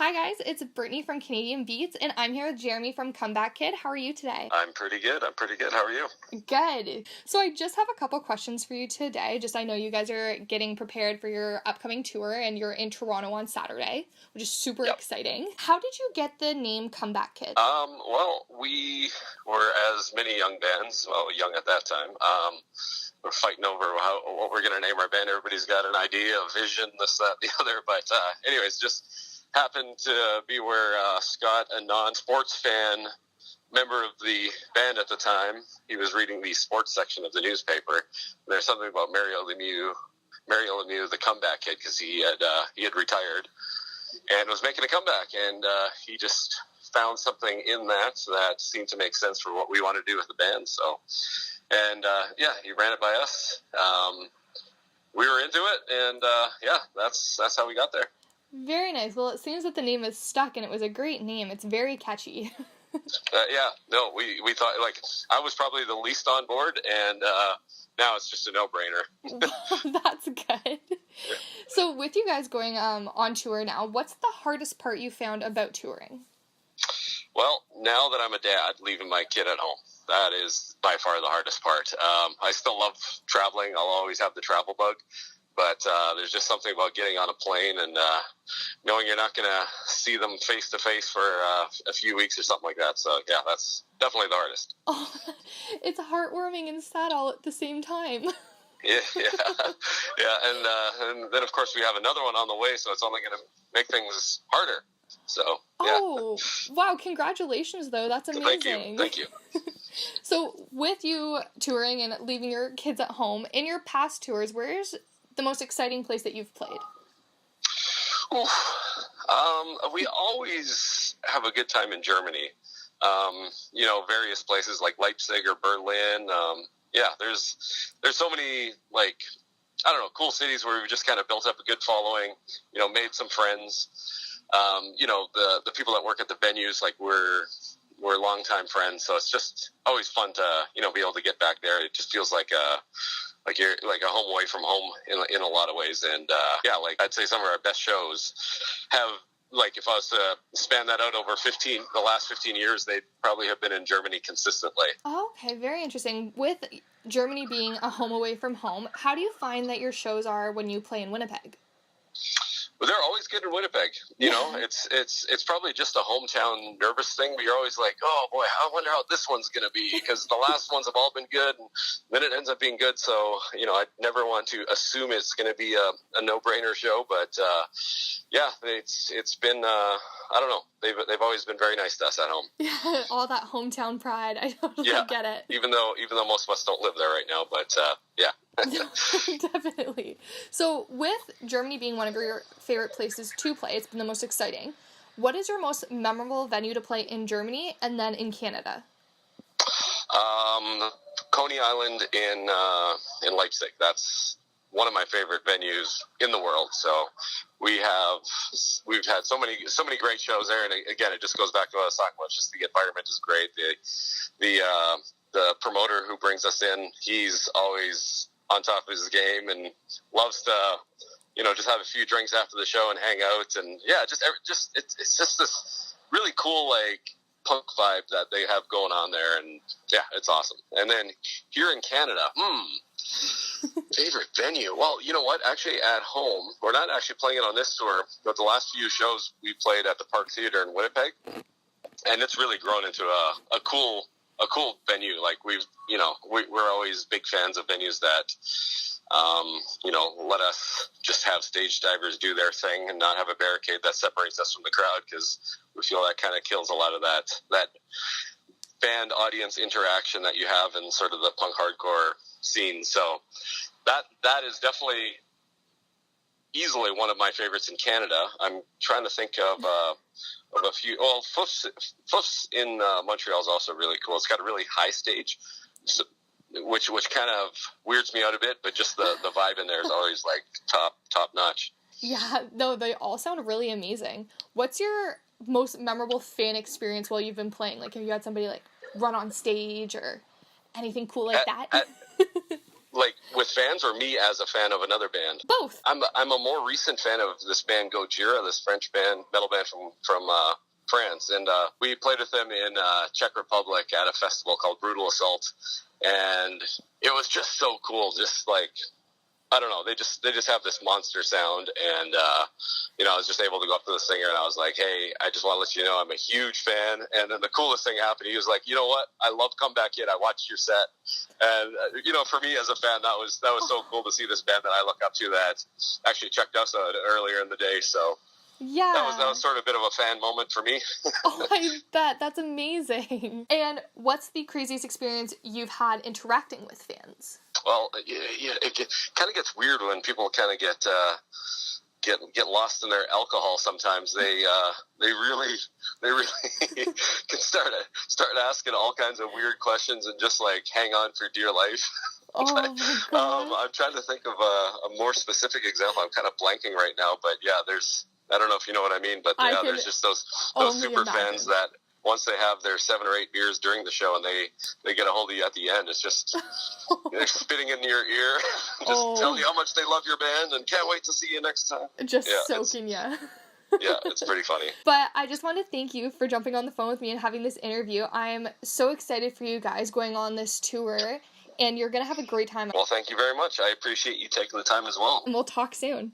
Hi guys, it's Brittany from Canadian Beats, and I'm here with Jeremy from Comeback Kid. How are you today? I'm pretty good. How are you? Good. So I just have a couple questions for you today. I know you guys are getting prepared for your upcoming tour, and you're in Toronto on Saturday, which is super exciting. How did you get the name Comeback Kid? Well, we were, as many young bands, young at that time, we're fighting over what we're going to name our band. Everybody's got an idea, a vision, this, that, the other. But anyways, just happened to be where Scott, a non-sports fan, member of the band at the time, he was reading the sports section of the newspaper. There's something about Mario Lemieux, the comeback kid, because he had retired and was making a comeback, and he just found something in that seemed to make sense for what we want to do with the band. So, and he ran it by us. We were into it, and that's how we got there. Very nice. Well, it seems that the name is stuck, and it was a great name. It's very catchy. We thought, I was probably the least on board, and now it's just a no-brainer. Well, that's good. Yeah. So with you guys going on tour now, what's the hardest part you found about touring? Well, now that I'm a dad, leaving my kid at home, that is by far the hardest part. I still love traveling. I'll always have the travel bug. But there's just something about getting on a plane and knowing you're not going to see them face-to-face for a few weeks or something like that. So, yeah, that's definitely the hardest. Oh, it's heartwarming and sad all at the same time. Yeah. And then, of course, we have another one on the way, so it's only going to make things harder. So, yeah. Oh, wow. Congratulations, though. That's amazing. Thank you. So, with you touring and leaving your kids at home, in your past tours, where's the most exciting place that you've played? We always have a good time in Germany. Various places like Leipzig or Berlin. There's so many, cool cities where we've just kind of built up a good following, made some friends. The people that work at the venues, we're longtime friends. So it's just always fun to, be able to get back there. It just feels like you're like a home away from home in a lot of ways. And I'd say some of our best shows have, if I was to span that out over the last 15 years, they'd probably have been in Germany consistently. Okay, very interesting. With Germany being a home away from home, how do you find that your shows are when you play in Winnipeg? Well, they're always good in Winnipeg. It's probably just a hometown nervous thing, but you're always like, oh boy, I wonder how this one's going to be, because the last ones have all been good, and then it ends up being good. So, I never want to assume it's going to be a no-brainer show, but it's been, I don't know, they've always been very nice to us at home. Yeah, all that hometown pride. I totally get it. Even though most of us don't live there right now, but yeah. Definitely. So with Germany being one of your favorite places to play, it's been the most exciting. What is your most memorable venue to play in Germany and then in Canada? Coney Island in Leipzig. That's one of my favorite venues in the world. So we've had so many great shows there, and again, it just goes back to what I was talking about. Just the environment is great. The promoter who brings us in, he's always on top of his game and loves to, just have a few drinks after the show and hang out. And it's just this really cool, punk vibe that they have going on there. And yeah, it's awesome. And then here in Canada, favorite venue. Well, you know what? Actually, at home, we're not actually playing it on this tour, but the last few shows we played at the Park Theater in Winnipeg, and it's really grown into a cool venue. We're always big fans of venues that, let us just have stage divers do their thing and not have a barricade that separates us from the crowd, because we feel that kind of kills a lot of that band audience interaction that you have in sort of the punk hardcore scene. So that is definitely easily one of my favorites in Canada. I'm trying to think of a few. Well, Fouf's in Montreal is also really cool. It's got a really high stage, which kind of weirds me out a bit, but just the vibe in there is always top notch. Yeah, no, they all sound really amazing. What's your most memorable fan experience while you've been playing? Have you had somebody run on stage or anything cool like that? Like with fans or me as a fan of another band? Both. I'm a more recent fan of this band Gojira, this French band, metal band from France, and we played with them in Czech Republic at a festival called Brutal Assault, and it was just so cool. Just like, I don't know, they just have this monster sound, and I was just able to go up to the singer and I was like, hey, I just want to let you know I'm a huge fan. And then the coolest thing happened. He was like, you know what? I love Come Back In. I watched your set, and for me as a fan, that was so cool to see this band that I look up to that actually checked us out earlier in the day. So. Yeah. That was sort of a bit of a fan moment for me. Oh, I bet. That's amazing. And what's the craziest experience you've had interacting with fans? Well, it kind of gets weird when people kind of get lost in their alcohol sometimes. They really can start asking all kinds of weird questions and just like hang on for dear life. Oh my God. I'm trying to think of a more specific example. I'm kind of blanking right now, but yeah, I don't know if you know what I mean, but yeah, there's just those super fans that once they have their 7 or 8 beers during the show and they get a hold of you at the end, it's just they're spitting in your ear, just telling you how much they love your band and can't wait to see you next time. Just soaking you. Yeah, it's pretty funny. But I just want to thank you for jumping on the phone with me and having this interview. I'm so excited for you guys going on this tour, and you're going to have a great time. Well, thank you very much. I appreciate you taking the time as well. And we'll talk soon.